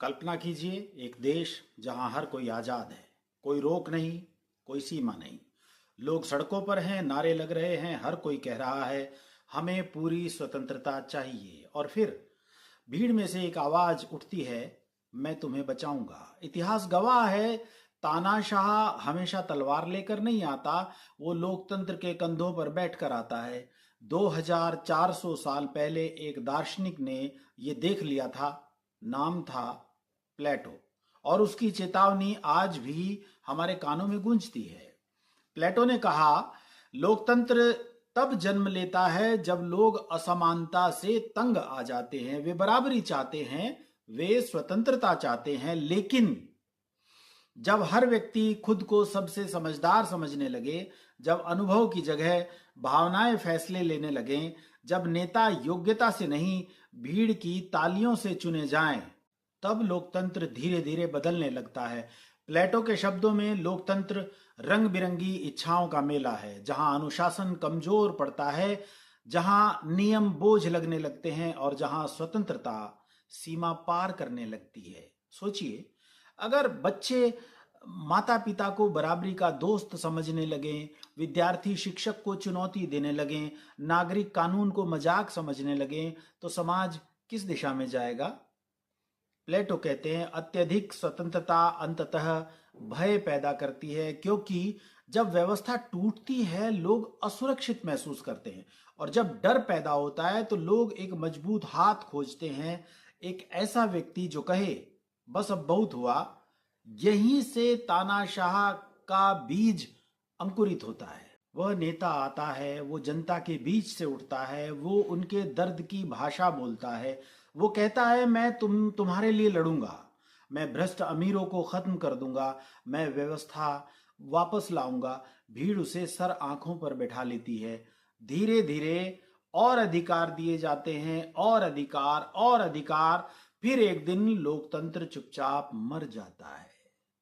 कल्पना कीजिए एक देश जहां हर कोई आजाद है, कोई रोक नहीं, कोई सीमा नहीं। लोग सड़कों पर हैं, नारे लग रहे हैं, हर कोई कह रहा है हमें पूरी स्वतंत्रता चाहिए। और फिर भीड़ में से एक आवाज उठती है, मैं तुम्हें बचाऊंगा। इतिहास गवाह है, तानाशाह हमेशा तलवार लेकर नहीं आता, वो लोकतंत्र के कंधों पर बैठकर आता है। 2400 साल पहले एक दार्शनिक ने ये देख लिया था, नाम था प्लेटो, और उसकी चेतावनी आज भी हमारे कानों में गूंजती है। प्लेटो ने कहा, लोकतंत्र तब जन्म लेता है जब लोग असमानता से तंग आ जाते हैं। वे बराबरी चाहते हैं, वे स्वतंत्रता चाहते हैं, लेकिन जब हर व्यक्ति खुद को सबसे समझदार समझने लगे, जब अनुभव की जगह भावनाएं फैसले लेने लगे, जब नेता योग्यता से नहीं भीड़ की तालियों से चुने जाएं, तब लोकतंत्र धीरे धीरे बदलने लगता है। प्लेटो के शब्दों में लोकतंत्र रंग बिरंगी इच्छाओं का मेला है, जहां अनुशासन कमजोर पड़ता है, जहां नियम बोझ लगने लगते हैं और जहां स्वतंत्रता सीमा पार करने लगती है। सोचिए, अगर बच्चे माता पिता को बराबरी का दोस्त समझने लगे, विद्यार्थी शिक्षक को चुनौती देने लगे, नागरिक कानून को मजाक समझने लगे, तो समाज किस दिशा में जाएगा? प्लेटो कहते हैं, अत्यधिक स्वतंत्रता अंततः भय पैदा करती है, क्योंकि जब व्यवस्था टूटती है लोग असुरक्षित महसूस करते हैं, और जब डर पैदा होता है तो लोग एक मजबूत हाथ खोजते हैं, एक ऐसा व्यक्ति जो कहे बस अब बहुत हुआ। यहीं से तानाशाह का बीज अंकुरित होता है। वह नेता आता है, वो जनता के बीच से उठता है, वो उनके दर्द की भाषा बोलता है। वो कहता है, मैं तुम्हारे लिए लड़ूंगा, मैं भ्रष्ट अमीरों को खत्म कर दूंगा, मैं व्यवस्था वापस लाऊंगा। भीड़ उसे सर आंखों पर बैठा लेती है। धीरे धीरे और अधिकार दिए जाते हैं, और अधिकार और अधिकार। फिर एक दिन लोकतंत्र चुपचाप मर जाता है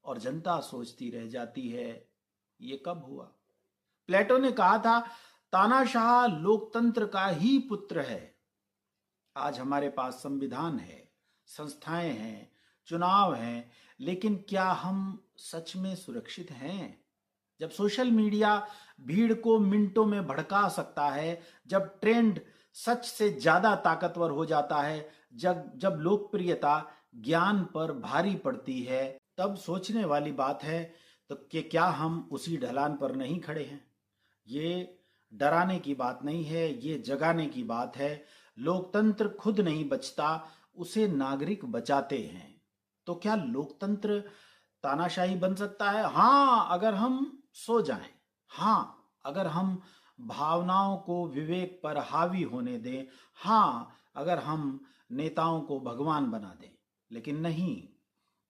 और जनता सोचती रह जाती है, ये कब हुआ? प्लेटो ने कहा था, तानाशाह लोकतंत्र का ही पुत्र है। आज हमारे पास संविधान है, संस्थाएं हैं, चुनाव हैं, लेकिन क्या हम सच में सुरक्षित हैं? जब सोशल मीडिया भीड़ को मिनटों में भड़का सकता है, जब ट्रेंड सच से ज्यादा ताकतवर हो जाता है, जब लोकप्रियता ज्ञान पर भारी पड़ती है, तब सोचने वाली बात है तो कि क्या हम उसी ढलान पर नहीं खड़े हैं? ये डराने की बात नहीं है, ये जगाने की बात है। लोकतंत्र खुद नहीं बचता, उसे नागरिक बचाते हैं। तो क्या लोकतंत्र तानाशाही बन सकता है? हाँ, अगर हम सो जाएं। हाँ, अगर हम भावनाओं को विवेक पर हावी होने दें। हाँ, अगर हम नेताओं को भगवान बना दें। लेकिन नहीं,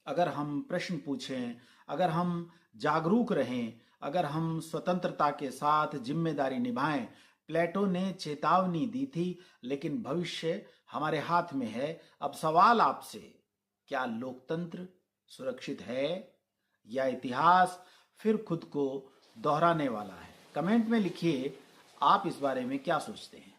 अगर हम प्रश्न पूछें, अगर हम जागरूक रहें, अगर हम स्वतंत्रता के साथ जिम्मेदारी निभाएं। प्लेटो ने चेतावनी दी थी, लेकिन भविष्य हमारे हाथ में है। अब सवाल आपसे, क्या लोकतंत्र सुरक्षित है, या इतिहास फिर खुद को दोहराने वाला है? कमेंट में लिखिए, आप इस बारे में क्या सोचते हैं।